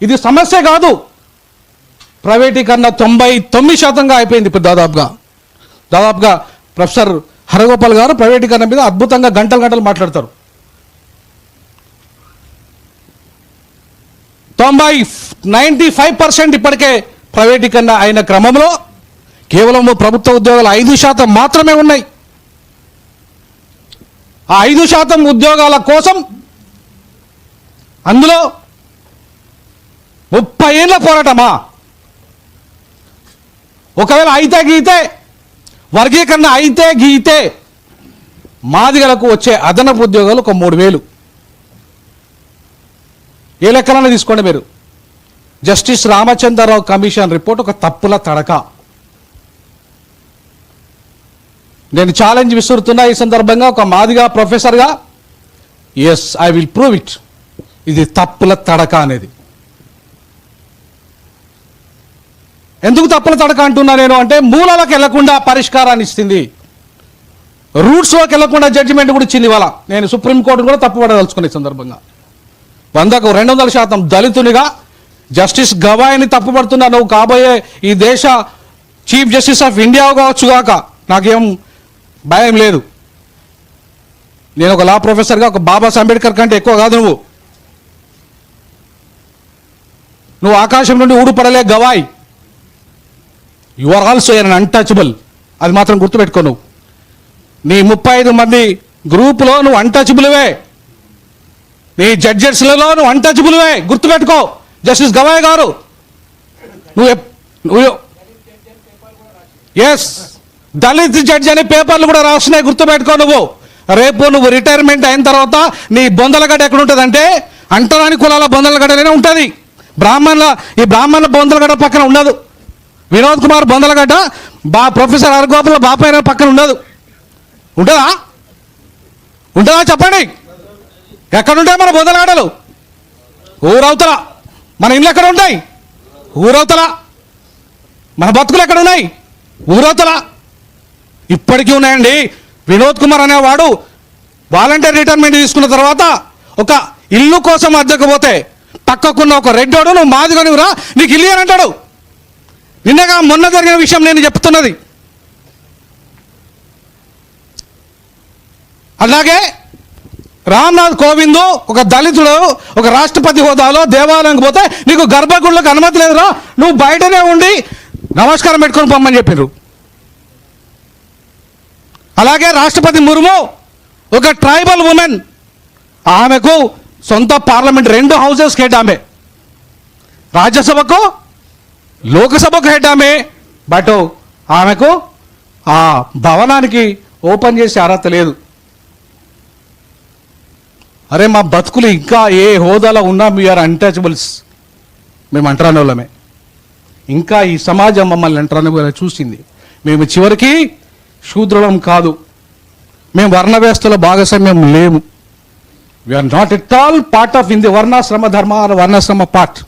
ఇది సమస్య కాదు. ప్రైవేటీకరణ 99% అయిపోయింది. ఇప్పుడు దాదాపుగా ప్రొఫెసర్ హరగోపాల్ గారు ప్రైవేటీకరణ మీద అద్భుతంగా గంటలు మాట్లాడతారు. 95% ఇప్పటికే ప్రైవేటీకరణ అయిన క్రమంలో కేవలం ప్రభుత్వ ఉద్యోగాలు 5% మాత్రమే ఉన్నాయి. ఆ 5% ఉద్యోగాల కోసం అందులో 30 ఏళ్ళ పోరాటమా? ఒకవేళ అయితే వర్గీకరణ అయితే మాదిగలకు వచ్చే అదనపు ఉద్యోగాలు ఒక 3000. ఏ లెక్కలన్నా తీసుకోండి మీరు. జస్టిస్ రామచంద్రరావు కమిషన్ రిపోర్ట్ ఒక తప్పుల తడక. నేను ఛాలెంజ్ విసురుతున్నా ఈ సందర్భంగా ఒక మాదిగా ప్రొఫెసర్గా. Yes, I will prove it. ఇది తప్పుల తడక అనేది. ఎందుకు తప్పుల తడక అంటున్నా నేను అంటే, మూలాలకు వెళ్లకుండా పరిష్కారాన్ని ఇస్తుంది, రూట్స్లోకి వెళ్లకుండా జడ్జిమెంట్ కూడా ఇచ్చింది. ఇవాళ నేను సుప్రీంకోర్టు కూడా తప్పుపడదలుచుకునే సందర్భంగా 100కు 200% దళితునిగా జస్టిస్ గవాయిని తప్పుపడుతున్నా. నువ్వు కాబోయే ఈ దేశ చీఫ్ జస్టిస్ ఆఫ్ ఇండియా కావచ్చుగాక, నాకేం భయం లేదు. నేను ఒక లా ప్రొఫెసర్గా ఒక బాబాసాహెబ్ అంబేద్కర్ కంటే ఎక్కువ కాదు. నువ్వు ఆకాశం నుండి ఊడిపడలే Gavai. You are also an untouchable. అది మాత్రం గుర్తుపెట్టుకో. నువ్వు నీ 35 మంది గ్రూపులో నువ్వు అన్టచబుల్వే. నీ జడ్జెస్లలో నువ్వు అన్టచబుల్వే. గుర్తుపెట్టుకో జస్టిస్ గవాయ్ గారు. నువ్వు ఎస్, దళిత్ జడ్జి అనే పేపర్లు కూడా రాస్తున్నాయి. గుర్తుపెట్టుకో. రేపు నువ్వు రిటైర్మెంట్ అయిన తర్వాత నీ బొందలగడ్డ ఎక్కడ ఉంటుందంటే, అంటరాని కులాల బొందలగడ్డనే ఉంటుంది. ఈ బ్రాహ్మణుల బొందలగడ్డ పక్కన ఉండదు. వినోద్ కుమార్ బొందలగడ్డ ప్రొఫెసర్ హరగోపాల్ బాపైన పక్కన ఉండదు. ఉంటుందా చెప్పండి? ఎక్కడుంటాయి మన బొందలగడ్డలు? ఊరవతల. మన ఇళ్ళు ఎక్కడ ఉంటాయి? ఊరవతల. మన బతుకులు ఎక్కడ ఉన్నాయి? ఊరవతల. ఇప్పటికీ ఉన్నాయండి. వినోద్ కుమార్ అనేవాడు వాలంటీర్ రిటైర్మెంట్ తీసుకున్న తర్వాత ఒక ఇల్లు కోసం అద్దెకపోతే పక్కకున్న ఒక రెడ్డోడు, నువ్వు మాదిగనివిరా, నీకు ఇల్లు అని అంటాడు. నిన్నగా మొన్న జరిగిన విషయం నేను చెప్తున్నది. అలాగే రామ్నాథ్ కోవింద్ ఒక దళితుడు ఒక రాష్ట్రపతి హోదాలో దేవాలయంకి పోతే నీకు గర్భగుడిలోకి అనుమతి లేదురా, నువ్వు బయటనే ఉండి నమస్కారం పెట్టుకొని పొమ్మని చెప్పారు. అలాగే రాష్ట్రపతి ముర్ము ఒక ట్రైబల్ ఉమెన్, ఆమెకు సొంత పార్లమెంట్ 2 హౌసెస్కి హెడ్ ఆమె, రాజ్యసభకు లోకసభకు హెడ్ ఆమె. బట్ ఆమెకు ఆ భవనానికి ఓపెన్ చేసే అర్హత లేదు. అరే మా బతుకులు ఇంకా ఏ హోదాలో ఉన్నా వీఆర్ అన్టచబుల్స్. మేము అంటరాని వాళ్ళమే. ఇంకా ఈ సమాజం మమ్మల్ని అంటరాని వాళ్ళని చూసింది. మేము చివరికి శూద్రులం కాదు. మేము వర్ణ వ్యవస్థలో భాగస్వామ్యం లేము. We are not at all part of in the varnashrama dharma are వర్ణాశ్రమ పార్ట్.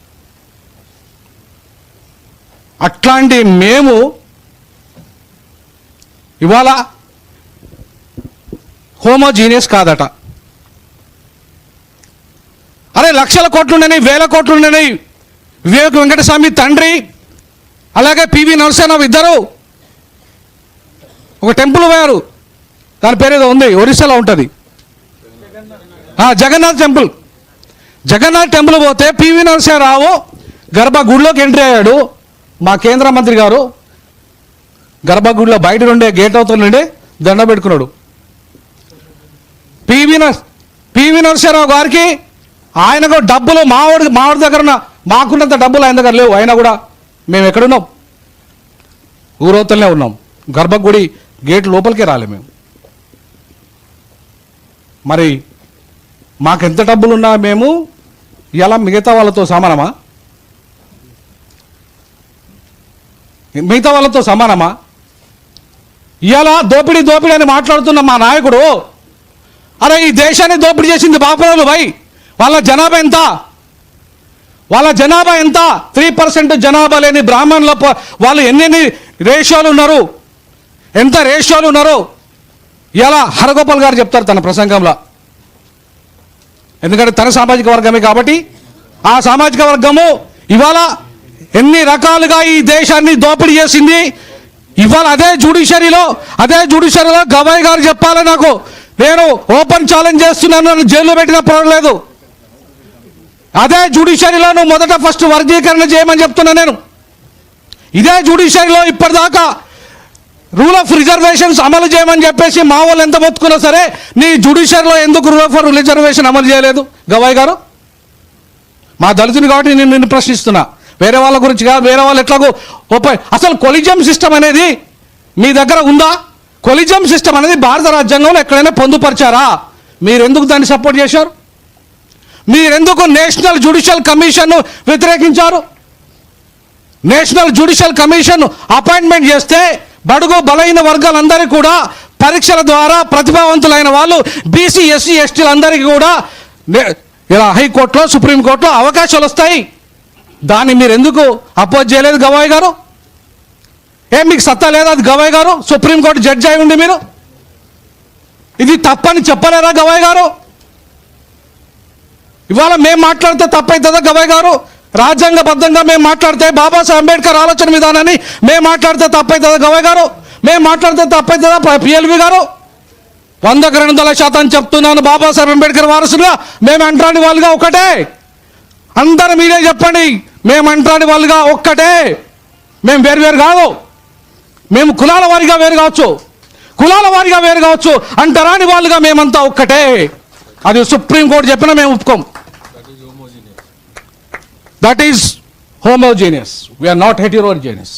అట్లాంటి మేము ఇవాళ హోమోజీనియస్ కాదట. అరే లక్షల కోట్లు ఉన్నాయి, 1000 కోట్లు ఉన్నాయి. వివేక్ వెంకటస్వామి తండ్రి అలాగే పివి నరసింహరావు ఇద్దరు ఒక టెంపుల్ పోయారు. దాని పేరు ఏదో ఉంది, ఒరిస్సాలో ఉంటుంది, జగన్నాథ్ టెంపుల్. జగన్నాథ్ టెంపుల్ పోతే పివి నరసింహరావు గర్భగుడిలోకి ఎంట్రీ అయ్యాడు. మా కేంద్ర మంత్రి గారు గర్భగుడిలో బయట నుండే గేట్ అవుతూ నుండే దండ పెట్టుకున్నాడు. పివి నరసింహరావు గారికి ఆయనకు డబ్బులు మావాడి దగ్గర మాకున్నంత డబ్బులు ఆయన దగ్గర లేవు. అయినా కూడా మేము ఎక్కడున్నాం? ఊరవతలనే ఉన్నాం. గర్భగుడి గేట్ లోపలికే రాలే మేము. మరి మాకెంత డబ్బులున్నా మేము ఇలా మిగతా వాళ్ళతో సమానమా? ఇలా దోపిడీ అని మాట్లాడుతున్న మా నాయకుడు, అరే ఈ దేశాన్ని దోపిడీ చేసింది బాపురాలు భయ్. వాళ్ళ జనాభా ఎంత? 3% జనాభా లేని బ్రాహ్మణుల వాళ్ళు ఎన్ని రేషియోలు ఉన్నారు, ఎంత రేషియోలు ఉన్నారు ఇలా హరగోపాల్ గారు చెప్తారు తన ప్రసంగంలో. ఎందుకంటే తన సామాజిక వర్గమే కాబట్టి ఆ సామాజిక వర్గము ఇవాళ ఎన్ని రకాలుగా ఈ దేశాన్ని దోపిడీ చేసింది. ఇవాళ అదే జ్యుడిషియరీలో గవాయ్ గారు చెప్పాలి నాకు. నేను ఓపెన్ ఛాలెంజ్ చేస్తున్నాను, నన్ను జైల్లో పెట్టిన పర్వాలేదు. అదే జ్యుడిషియరీలో నువ్వు మొదట ఫస్ట్ వర్గీకరణ చేయమని చెప్తున్నా నేను. ఇదే జ్యుడిషియరీలో ఇప్పటిదాకా రూల్ ఆఫ్ రిజర్వేషన్స్ అమలు చేయమని చెప్పేసి మా వాళ్ళు ఎంత మొత్తుకున్నా సరే నీ జ్యుడిషియరీలో ఎందుకు రూల్ ఆఫ్ రిజర్వేషన్ అమలు చేయలేదు గవాయ్ గారు? మా దళితుని కాబట్టి నేను నిన్ను ప్రశ్నిస్తున్నా, వేరే వాళ్ళ గురించి కాదు. వేరే వాళ్ళు ఎట్లాగో అసలు కొలిజియం సిస్టమ్ అనేది మీ దగ్గర ఉందా? కొలిజియం సిస్టమ్ అనేది భారత రాజ్యాంగంలో ఎక్కడైనా పొందుపరిచారా? మీరెందుకు దాన్ని సపోర్ట్ చేశారు? మీరెందుకు నేషనల్ జ్యుడిషియల్ కమిషన్ను వ్యతిరేకించారు? నేషనల్ జ్యుడిషియల్ కమిషన్ అపాయింట్మెంట్ చేస్తే బడుగు బలహీన వర్గాలందరికీ కూడా పరీక్షల ద్వారా ప్రతిభావంతులైన వాళ్ళు బీసీ ఎస్సీ ఎస్టీలందరికీ కూడా ఇలా హైకోర్టులో సుప్రీంకోర్టులో అవకాశాలు వస్తాయి. దాన్ని మీరు ఎందుకు అపోజ్ చేయలేదు గవాయ్ గారు? మీకు సత్తా లేదా అది గవాయ్ గారు? సుప్రీంకోర్టు జడ్జి అయి ఉండి మీరు ఇది తప్పని చెప్పలేరా గవాయ్ గారు? ఇవాళ మేము మాట్లాడితే తప్పవుతుందా గవాయ్ గారు? రాజ్యాంగబద్ధంగా మేము మాట్లాడితే బాబాసాహెబ్ అంబేద్కర్ ఆలోచన విధానాన్ని మేము మాట్లాడితే తప్పవుతుందా గవాయ్ గారు? మేము మాట్లాడితే తప్పవుతుందా పిఎల్వి గారు? 100% చెప్తున్నాను, బాబాసాహెబ్ అంబేద్కర్ వారసులుగా మేము అంటరాని వాళ్ళుగా ఒక్కటే. అందరూ మీరే చెప్పండి, మేము అంటరాని వాళ్ళుగా ఒక్కటే. మేము వేరు కాదు. మేము కులాల వారిగా వేరు కావచ్చు, అంటరాని వాళ్ళుగా మేమంతా ఒక్కటే. అది సుప్రీంకోర్టు చెప్పినా మేము ఒప్పుకోం. That is homogeneous. We are not heterogeneous.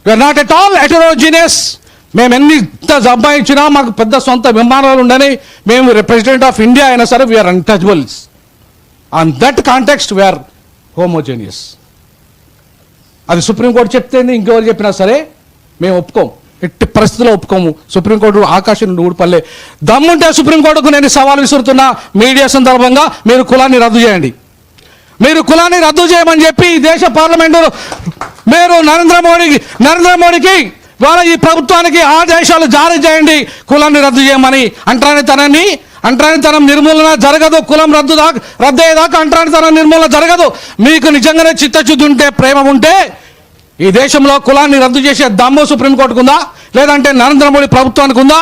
We are not at all heterogeneous. మేము ఎంత సంపాదించినా మాకు పెద్ద సొంత విమానాలు ఉండని మేము ప్రెసిడెంట్ ఆఫ్ ఇండియా అయినా సరే we are untouchables. On that context we are homogeneous. అది సుప్రీంకోర్టు చెప్తేంది, ఇంకెవరు చెప్పినా సరే మేము ఒప్పుకోం. ఎట్టి పరిస్థితుల్లో ఒప్పుకోము. సుప్రీంకోర్టు ఆకాశం నుండి ఊడిపల్లే. దమ్ముంటే సుప్రీంకోర్టుకు నేను సవాల్ విసురుతున్నా, మీడియా సందర్భంగా మీరు కులాన్ని రద్దు చేయండి. మీరు కులాన్ని రద్దు చేయమని చెప్పి ఈ దేశ పార్లమెంటులో మీరు నరేంద్ర మోడీకి వాళ్ళ ఈ ప్రభుత్వానికి ఆదేశాలు జారీ చేయండి, కులాన్ని రద్దు చేయమని. అంటరానితనం నిర్మూలన జరగదు. కులం రద్దయ్యేదాకా అంటరానితనం నిర్మూలన జరగదు. మీకు నిజంగానే చిత్తశుద్ధి ఉంటే, ప్రేమ ఉంటే ఈ దేశంలో కులాన్ని రద్దు చేసే దమ్ము సుప్రీంకోర్టుకు ఉందా, లేదంటే నరేంద్ర మోడీ ప్రభుత్వానికి ఉందా?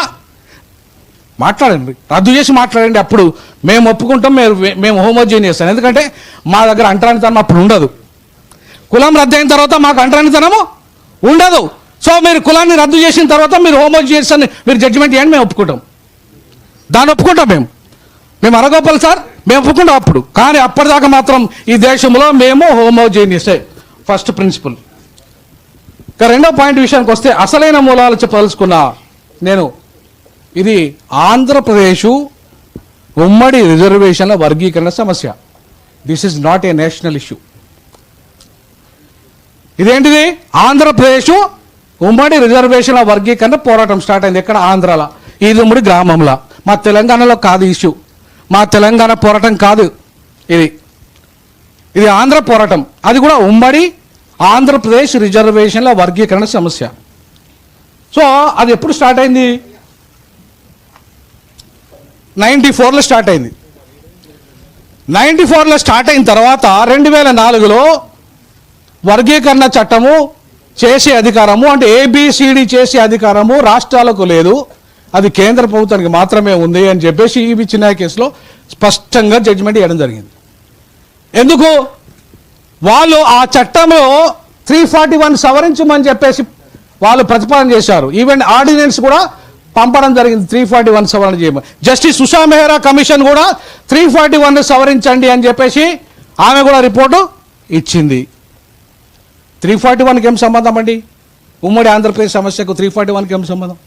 మాట్లాడండి, రద్దు చేసి మాట్లాడండి. అప్పుడు మేము ఒప్పుకుంటాం, మేము హోమోజీనియస్ అని. ఎందుకంటే మా దగ్గర అంటరానితనం అప్పుడు ఉండదు. కులం రద్దు అయిన తర్వాత మాకు అంటరానితనము ఉండదు. సో మీరు కులాన్ని రద్దు చేసిన తర్వాత మీరు హోమోజీనియస్ అని మీరు జడ్జిమెంట్ ఇవ్వండి, మేము ఒప్పుకుంటాం. దాన్ని ఒప్పుకుంటాం. మేము అరగోపాల్ సార్ మేము ఒప్పుకుంటాం అప్పుడు. కానీ అప్పటిదాకా మాత్రం ఈ దేశంలో మేము హోమోజీనియసే ఫస్ట్ ప్రిన్సిపల్. ఇక రెండో పాయింట్ విషయానికి వస్తే అసలైన మూలాలు చెప్పదలుచుకున్నా నేను. ఇది ఆంధ్రప్రదేశ్ ఉమ్మడి రిజర్వేషన్ల వర్గీకరణ సమస్య. This is not a national issue. ఇదేంటిది? ఆంధ్రప్రదేశ్ ఉమ్మడి రిజర్వేషన్ల వర్గీకరణ పోరాటం స్టార్ట్ అయింది. ఎక్కడ? ఆంధ్రాలో, ఇది ఉమ్మడి గ్రామంలో. మా తెలంగాణలో కాదు ఇష్యూ, మా తెలంగాణ పోరాటం కాదు ఇది ఆంధ్ర పోరాటం. అది కూడా ఉమ్మడి ఆంధ్రప్రదేశ్ రిజర్వేషన్ల వర్గీకరణ సమస్య. సో అది ఎప్పుడు స్టార్ట్ అయింది? 94లో స్టార్ట్ అయింది. 94లో స్టార్ట్ అయిన తర్వాత 2004లో వర్గీకరణ చట్టము చేసే అధికారము, అంటే ఏబిసిడి చేసే అధికారము రాష్ట్రాలకు లేదు, అది కేంద్ర ప్రభుత్వానికి మాత్రమే ఉంది అని చెప్పేసి ఈబి చిన్నాయ కేసులో స్పష్టంగా జడ్జిమెంట్ ఇవ్వడం జరిగింది. ఎందుకు? వాళ్ళు ఆ చట్టంలో 341 సవరించమని చెప్పేసి వాళ్ళు ప్రతిపాదన చేశారు. ఈవెన్ ఆర్డినెన్స్ కూడా పంపడం జరిగింది 341 సవరణ చేయమని. జస్టిస్ ఉషా మెహ్రా కమిషన్ కూడా 341 సవరించండి అని చెప్పేసి ఆమె కూడా రిపోర్టు ఇచ్చింది. 341కి ఏం సంబంధం అండి? ఉమ్మడి ఆంధ్రప్రదేశ్ సమస్యకు 341కి ఏం సంబంధం?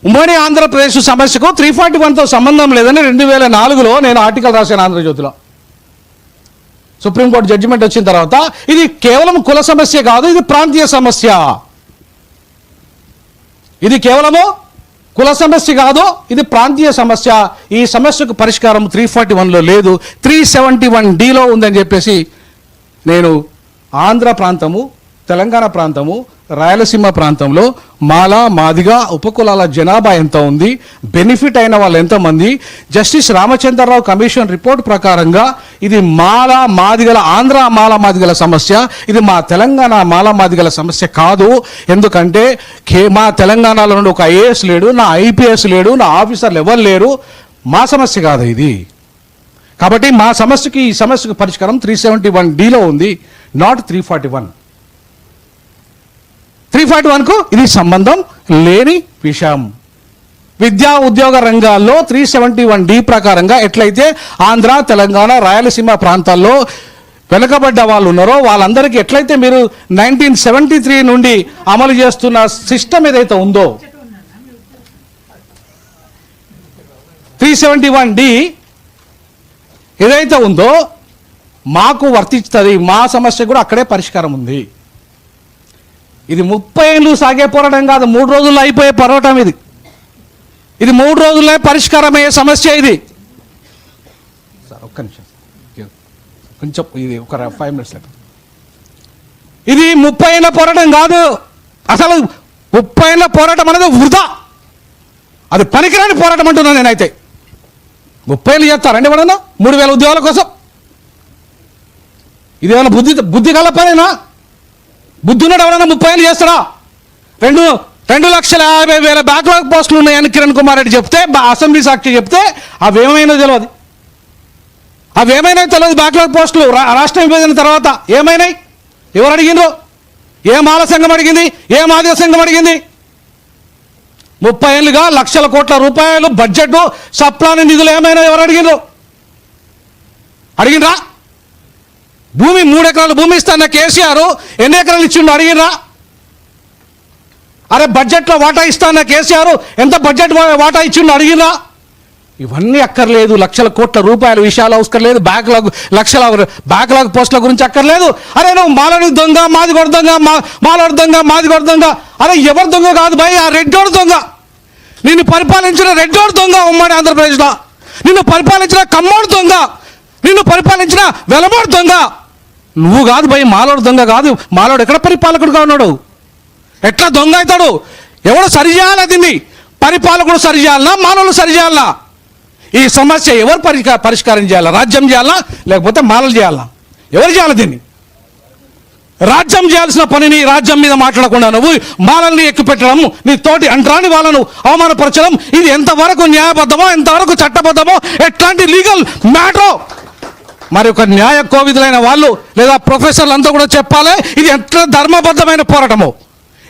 ఉమ్మడి ఆంధ్రప్రదేశ్ సమస్యకు 341తో సంబంధం లేదని 2004లో నేను ఆర్టికల్ రాశాను ఆంధ్రజ్యోతిలో. సుప్రీంకోర్టు జడ్జిమెంట్ వచ్చిన తర్వాత ఇది కేవలం కుల సమస్య కాదు, ఇది ప్రాంతీయ సమస్య. ఇది కేవలము కుల సమస్య కాదు, ఇది ప్రాంతీయ సమస్య. ఈ సమస్యకు పరిష్కారం 341లో లేదు, 371Dలో ఉందని చెప్పేసి నేను ఆంధ్ర ప్రాంతము, తెలంగాణ ప్రాంతము, రాయలసీమ ప్రాంతంలో మాల మాదిగ ఉపకులాల జనాభా ఎంత ఉంది, బెనిఫిట్ అయిన వాళ్ళు ఎంతమంది, జస్టిస్ రామచంద్రరావు కమిషన్ రిపోర్ట్ ప్రకారంగా ఇది మాల మాదిగల ఆంధ్ర మాల మాదిగల సమస్య, ఇది మా తెలంగాణ మాల మాదిగల సమస్య కాదు. ఎందుకంటే మా తెలంగాణలో నుండి ఒక ఐఏఎస్ లేడు, నా ఐపీఎస్ లేడు, నా ఆఫీసర్లు ఎవరు లేరు, మా సమస్య కాదు ఇది. కాబట్టి మా సమస్యకి ఈ సమస్యకు పరిష్కారం 371Dలో ఉంది, నాట్ 341. 341కు ఇది సంబంధం లేని విషయం. విద్యా ఉద్యోగ రంగాల్లో 371D ప్రకారంగా ఎట్లయితే ఆంధ్ర తెలంగాణ రాయలసీమ ప్రాంతాల్లో వెనుకబడ్డ వాళ్ళు ఉన్నారో వాళ్ళందరికీ ఎట్లయితే మీరు 1973 నుండి అమలు చేస్తున్న సిస్టమ్ ఏదైతే ఉందో 371D ఏదైతే ఉందో మాకు వర్తిస్తుంది. మా సమస్య కూడా అక్కడే పరిష్కారం ఉంది. ఇది 30 ఏళ్ళు సాగే పోరాటం కాదు, 3 రోజుల్లో అయిపోయే పోరాటం ఇది. ఇది 3 రోజుల్లో పరిష్కారం అయ్యే సమస్య ఇది. సార్ ఒక్క నిమిషం కొంచెం, ఇది ఒక 5 minutes. ఇది 30 ఏళ్ళ పోరాటం కాదు. అసలు 30 ఏళ్ళ పోరాటం అనేది వృధా, అది పనికిరాని పోరాటం అంటున్నాను నేనైతే. 30 ఏళ్ళు చేస్తారండి ఎవడన్నా 3000 ఉద్యోగాల కోసం? ఇదేమైనా బుద్ధి గల పనేనా? బుద్ధి ఉన్నాడు ఎవరైనా 30 ఏళ్ళు చేస్తాడా? 2,50,000 బ్యాక్లాగ్ పోస్టులు ఉన్నాయని కిరణ్ కుమార్ రెడ్డి చెప్తే, అసెంబ్లీ సాక్షి చెప్తే అవేమైనా తెలియదు. బ్యాక్లాగ్ పోస్టులు రాష్ట్రం విభజన తర్వాత ఏమైనాయి? ఎవరు అడిగిండ్రు? ఏ మాల సంఘం అడిగింది? ఏ మాదిగ సంఘం అడిగింది? 30 ఏళ్ళుగా లక్షల కోట్ల రూపాయలు బడ్జెట్ సప్లాని నిధులు ఏమైనా ఎవరు అడిగినరా? భూమి 3 ఎకరాలు భూమి ఇస్తాన్న కేసీఆర్ ఎన్ని ఎకరాలు ఇచ్చిండో అడిగినరా? అరే బడ్జెట్లో వాటా ఇస్తాన్న కేసీఆర్ ఎంత బడ్జెట్ వాటా ఇచ్చిండో అడిగినరా? ఇవన్నీ అక్కర్లేదు. లక్షల కోట్ల రూపాయల విషయాలు అవసరం, లక్షల బ్యాక్లాగ్ పోస్టుల గురించి అక్కర్లేదు. అరే నువ్వు మాలని దొంగ, మాదిగోడు దొంగ, మాలోడు దొంగ, మాదిగోడు దొంగ. అరే ఎవరు దొంగ కాదు భయ్, ఆ రెడ్డోడు దొంగ. నిన్ను పరిపాలించిన రెడ్డోడు దొంగ ఉమ్మడి ఆంధ్రప్రదేశ్లో. నిన్ను పరిపాలించిన కమ్మోడు దొంగ, నిన్ను పరిపాలించిన వెలమోడు దొంగ. నువ్వు కాదు భయ్, మాలోడు దొంగ కాదు. మాలోడు ఎక్కడ పరిపాలకుడుగా ఉన్నాడు? ఎట్లా దొంగ అవుతాడు? ఎవడు సరిచేయాలా? దీన్ని పరిపాలకుడు సరిచేయాలనా, మానవులు సరిచేయాలనా? ఈ సమస్య ఎవరు పరిష్కారం చేయాలా? రాజ్యం చేయాలా లేకపోతే మాలలు చేయాలా? ఎవరు చేయాలి దీన్ని? రాజ్యం చేయాల్సిన పనిని రాజ్యం మీద మాట్లాడకుండా నువ్వు మాలల్ని ఎక్కుపెట్టడం, నీ తోటి అంటరాని వాళ్ళను అవమానపరచడం, ఇది ఎంతవరకు న్యాయబద్ధమో, ఎంతవరకు చట్టబద్ధమో, ఎట్లాంటి లీగల్ మ్యాటరో మరి ఒక న్యాయ కోవిదులైన వాళ్ళు లేదా ప్రొఫెసర్లు అంతా కూడా చెప్పాలి. ఇది ఎట్లా ధర్మబద్ధమైన పోరాటమో,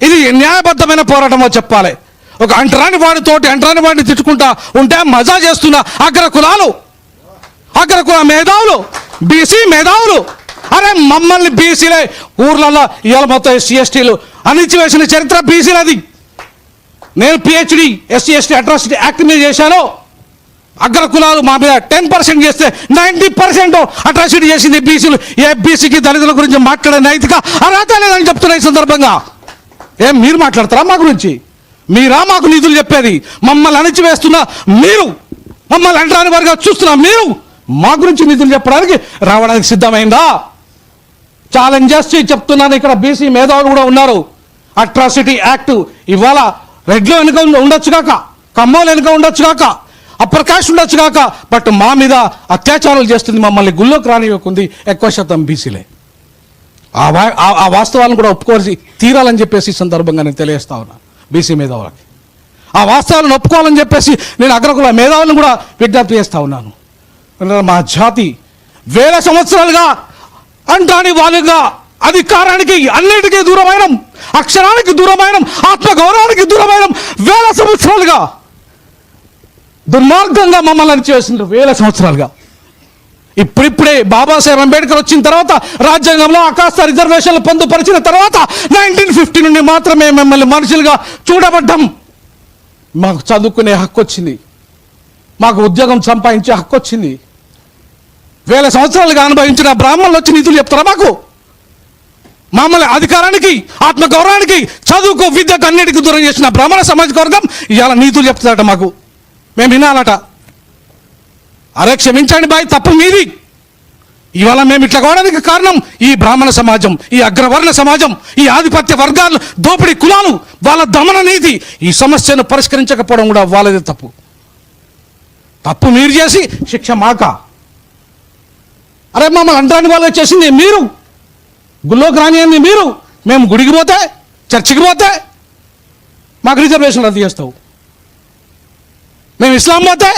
ఇది న్యాయబద్ధమైన పోరాటమో చెప్పాలి. ఒక అంటరాని వాడిని తిట్టుకుంటా ఉంటే మజా చేస్తున్న అగ్రకుల మేధావులు, బీసీ మేధావులు, అరే మమ్మల్ని బీసీలే ఊర్లలో ఇవాళ మొత్తం SC/STలు అణిచివేసిన చరిత్ర బీసీలది. నేను PhD SC/ST అట్రాసిటీ యాక్ట్ మీద చేశాను. అగ్రకులాలు మా మీద 10% చేస్తే 90% అట్రాసిటీ చేసింది బీసీలు. ఏ బీసీకి దళితుల గురించి మాట్లాడే నైతిక అర్హత లేదని చెప్తున్నా ఈ సందర్భంగా. ఏం మీరు మాట్లాడతారా మా గురించి? మీరా మాకు నిధులు చెప్పేది? మమ్మల్ని అణిచివేస్తున్నా మీరు, మమ్మల్ని అంటరాని వారిగా చూస్తున్నా మీరు మా గురించి నిధులు చెప్పడానికి రావడానికి సిద్ధమైందా? ఛాలెంజ్ చేసి చెప్తున్నాను. ఇక్కడ బీసీ మేధావులు కూడా ఉన్నారు. అట్రాసిటీ యాక్ట్ ఇవాళ రెడ్లు వెనుక ఉండొచ్చు కాక, కమ్మోలు వెనుక ఉండొచ్చు కాక, అప్పర్ కాస్ట్ ఉండొచ్చు కాక, బట్ మా మీద అత్యాచారాలు చేస్తుంది, మమ్మల్ని గుళ్ళోకి రానివ్వకుంది ఎక్కువ శాతం బీసీలే. ఆ వాస్తవాలను కూడా ఒప్పుకోవాల్సి తీరాలని చెప్పేసి ఈ సందర్భంగా నేను తెలియజేస్తా ఉన్నా బీసీ మేధావులకి. ఆ వాస్తవాలను ఒప్పుకోవాలని చెప్పేసి నేను అగ్రకుల మేధావులను కూడా విజ్ఞప్తి చేస్తూ ఉన్నాను. మా జాతి వేల సంవత్సరాలుగా అంటాని వాళ్ళుగా అధికారానికి అన్నిటికీ దూరమైన, అక్షరానికి దూరమైన, ఆత్మగౌరవానికి దూరమైన వేల సంవత్సరాలుగా దుర్మార్గంగా మమ్మల్ని అణిచివేసినారు వేల సంవత్సరాలుగా. ఇప్పుడిప్పుడే బాబాసాహెబ్ అంబేద్కర్ వచ్చిన తర్వాత, రాజ్యాంగంలో అకాస్త రిజర్వేషన్లు పొందుపరిచిన తర్వాత 1950 నుండి మాత్రమే మిమ్మల్ని మనుషులుగా చూడబడ్డం. మాకు చదువుకునే హక్కు వచ్చింది, మాకు ఉద్యోగం సంపాదించే హక్కు వచ్చింది. వేల సంవత్సరాలుగా అనుభవించిన బ్రాహ్మణులు వచ్చి నీతులు చెప్తారా మాకు? మమ్మల్ని అధికారానికి, ఆత్మగౌరవానికి, చదువుకు, విద్యకు అన్నిటికీ దూరం చేసిన బ్రాహ్మణ సామాజిక వర్గం ఇవాళ నీతులు చెప్తారట మాకు. మేము వినాలట. అరే క్షమించండి బాయ్, తప్పు మీది. ఇవాళ మేము ఇట్లా కావడానికి కారణం ఈ బ్రాహ్మణ సమాజం, ఈ అగ్రవర్ణ సమాజం, ఈ ఆధిపత్య వర్గాలు, దోపిడీ కులాలు, వాళ్ళ దమన నీతి. ఈ సమస్యను పరిష్కరించకపోవడం కూడా వాళ్ళదే తప్పు. తప్పు మీరు చేసి శిక్ష మాక. అరే మమ్మల్ని అంటరాని వాళ్ళగా చేసింది మీరు, గుళ్ళోకి రానియండి మీరు. మేము గుడికి పోతే, చర్చికి పోతే మాకు రిజర్వేషన్ రద్దు చేస్తావు. మేము ఇస్లాం పోతే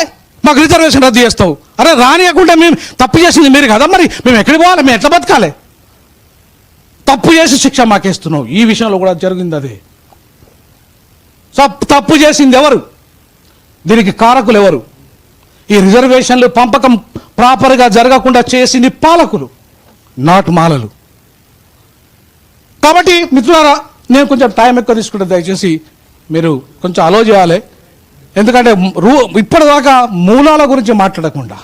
మాకు రిజర్వేషన్ రద్దు చేస్తావు. అరే రానియకుండా మేము తప్పు చేసింది మీరు కదా, మరి మేము ఎక్కడికి పోవాలి, మేము ఎట్లా బతకాలి? తప్పు చేసి శిక్ష మాకేస్తున్నావు. ఈ విషయంలో కూడా జరిగింది అదే. సో తప్పు చేసింది ఎవరు? దీనికి కారకులు ఎవరు? ఈ రిజర్వేషన్లు పంపకం ప్రాపర్గా జరగకుండా చేసింది పాలకులు, నాట్ మాలలు. కాబట్టి మిత్రులారా, నేను కొంచెం టైం ఎక్కువ తీసుకుంటే దయచేసి మీరు కొంచెం అలో చేయాలి. ఎందుకంటే ఇప్పటిదాకా మూలాల గురించి మాట్లాడకుండా,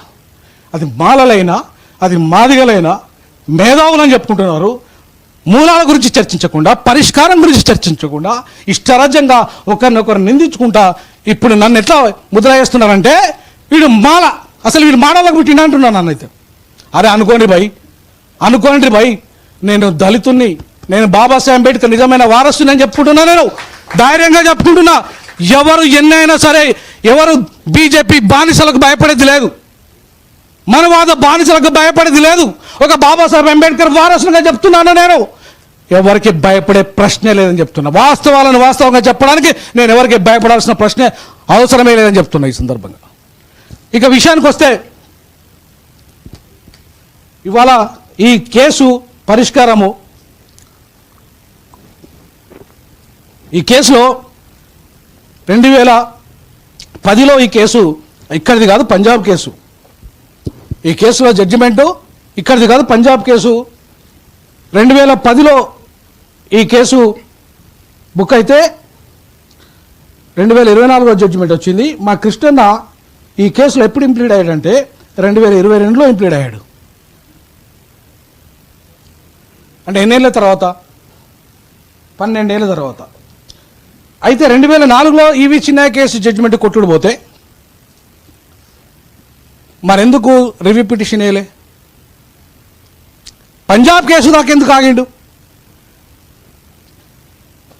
అది మాలలైనా అది మాదిగలైనా మేధావులని చెప్పుకుంటున్నారు. మూలాల గురించి చర్చించకుండా, పరిష్కారం గురించి చర్చించకుండా, ఇష్టరాజ్యంగా ఒకరినొకరు నిందించుకుంటా ఇప్పుడు నన్ను ఎట్లా ముద్ర వేస్తున్నారంటే వీడు మాల, అసలు వీడు మాడలకు పుట్టిన అంటున్నాను నన్నైతే. అరే అనుకోండి భయ్, నేను దళితుణ్ణి, నేను బాబాసాహెబ్ అంబేద్కర్ నిజమైన వారసుని అని చెప్పుకుంటున్నా. నేను ధైర్యంగా చెప్పుకుంటున్నా. ఎవరు ఎన్నైనా సరే, ఎవరు బీజేపీ బానిసలకు భయపడేది లేదు, మనవాద బానిసలకు భయపడేది లేదు. ఒక బాబాసాహెబ్ అంబేద్కర్ వారసునిగా చెప్తున్నాను. నేను ఎవరికి భయపడే ప్రశ్నే లేదని చెప్తున్నా. వాస్తవాలను వాస్తవంగా చెప్పడానికి నేను ఎవరికి భయపడాల్సిన ప్రశ్నే అవసరమే లేదని చెప్తున్నా ఈ సందర్భంగా. ఇక విషయానికి వస్తే, ఇవాళ ఈ కేసు పరిష్కారము, ఈ కేసులో 2010లో ఈ కేసు ఇక్కడిది కాదు, పంజాబ్ కేసు. ఈ కేసులో జడ్జిమెంటు ఇక్కడిది కాదు, పంజాబ్ కేసు. 2010లో ఈ కేసు బుక్ అయితే 2024లో జడ్జిమెంట్ వచ్చింది. మా కృష్ణన్న ఈ కేసులో ఎప్పుడు ఇంప్లీడ్ అయ్యాడంటే 2022లో ఇంప్లీడ్ అయ్యాడు. అంటే ఎన్నేళ్ళ తర్వాత? 12 ఏళ్ళ తర్వాత. అయితే 2004లో ఈవి చిన్నయ్య కేసు జడ్జిమెంట్ కొట్టుడు పోతే మరెందుకు రివ్యూ పిటిషన్ వేయలే? పంజాబ్ కేసు దాకా ఎందుకు ఆగిండు?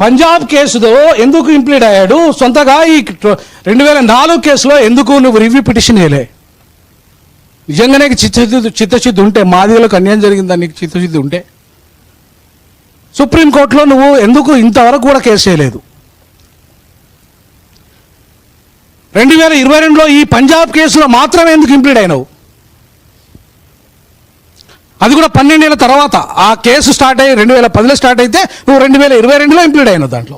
పంజాబ్ కేసులో ఎందుకు ఇంప్లీడ్ అయ్యాడు? సొంతగా ఈ 2004 కేసులో ఎందుకు నువ్వు రివ్యూ పిటిషన్ వేయలే? నిజంగానే చిత్తశుద్ధి ఉంటే, మాదిగలకు అన్యాయం జరిగిందని నీకు చిత్తశుద్ధి ఉంటే సుప్రీంకోర్టులో నువ్వు ఎందుకు ఇంతవరకు కూడా కేసు చేయలేదు? 2022లో ఈ పంజాబ్ కేసులో మాత్రమే ఎందుకు ఇంప్లీడ్ అయినావు? అది కూడా 12 ఏళ్ళ తర్వాత. ఆ కేసు స్టార్ట్ అయ్యి 2010లో స్టార్ట్ అయితే నువ్వు 2022లో ఇంప్లీడ్ అయినావు దాంట్లో.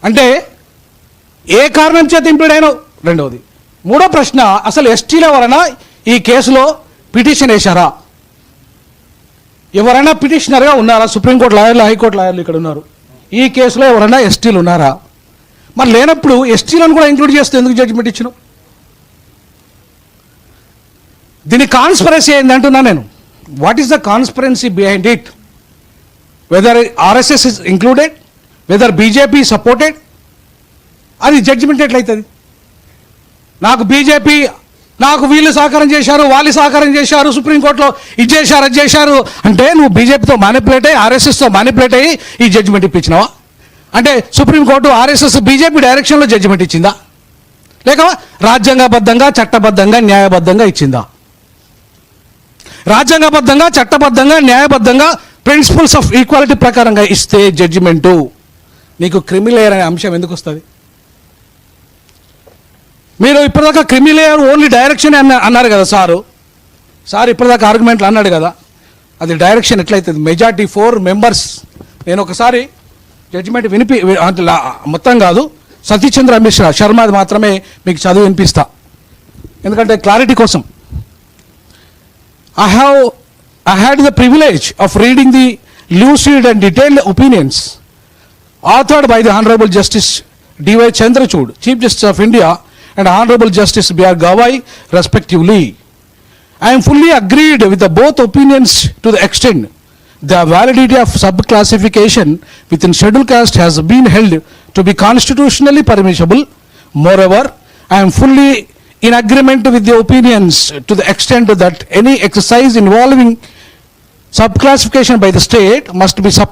అంటే ఏ కారణం చేత ఇంప్లీడ్ అయినావు? రెండవది. మూడో ప్రశ్న, అసలు ఎస్టీల వలన ఈ కేసులో పిటిషన్ వేశారా? ఎవరైనా పిటిషనర్గా ఉన్నారా? సుప్రీంకోర్టు లాయర్లు, హైకోర్టు లాయర్లు ఇక్కడ ఉన్నారు. ఈ కేసులో ఎవరైనా ఎస్టీలు ఉన్నారా? మరి లేనప్పుడు ఎస్టీలను కూడా ఇంక్లూడ్ చేస్తే ఎందుకు జడ్జిమెంట్ ఇచ్చినావు? దీని కాన్స్పరెన్సీ ఏంది అంటున్నా నేను. What is the conspiracy behind it? Whether RSS is included, whether BJP supported, అది జడ్జిమెంట్ ఎట్లయితుంది? నాకు బీజేపీ, నాకు వీళ్ళు సహకారం చేశారు, వాళ్ళు సహకారం చేశారు, సుప్రీంకోర్టులో ఇది చేశారు, అది చేశారు అంటే నువ్వు బీజేపీతో మానిపులేట్ అయ్యి, ఆర్ఎస్ఎస్తో మానిపులేట్ అయ్యి ఈ జడ్జిమెంట్ ఇప్పించినావా? అంటే సుప్రీంకోర్టు ఆర్ఎస్ఎస్ బీజేపీ డైరెక్షన్లో జడ్జిమెంట్ ఇచ్చిందా, లేక రాజ్యాంగబద్ధంగా చట్టబద్ధంగా న్యాయబద్ధంగా ఇచ్చిందా? రాజ్యాంగబద్ధంగా చట్టబద్ధంగా న్యాయబద్ధంగా ప్రిన్సిపల్స్ ఆఫ్ ఈక్వాలిటీ ప్రకారంగా ఇస్తే జడ్జిమెంటు నీకు క్రిమిలేయర్ అనే అంశం ఎందుకు వస్తుంది? మీరు ఇప్పటిదాకా క్రిమిలేయర్ ఓన్లీ డైరెక్షన్ అన్నారు కదా సార్ ఇప్పటిదాకా ఆర్గ్యుమెంట్లు అన్నాడు కదా, అది డైరెక్షన్ ఎట్లయితుంది? Majority 4 members. నేను ఒకసారి జడ్జిమెంట్ మొత్తం కాదు, సతీచంద్ర మిశ్రా శర్మది మాత్రమే మీకు చదువు వినిపిస్తా, ఎందుకంటే క్లారిటీ కోసం. I had the privilege of reading the lucid and detailed opinions authored by the Honorable Justice D.Y. Chandrachud, Chief Justice of India, and Honorable Justice B.R. Gawai, respectively. I am fully agreed with the both opinions to the extent the validity of subclassification within scheduled caste has been held to be constitutionally permissible. Moreover, I am fully in agreement with the opinions to the extent that any exercise involving subclassification by the state must be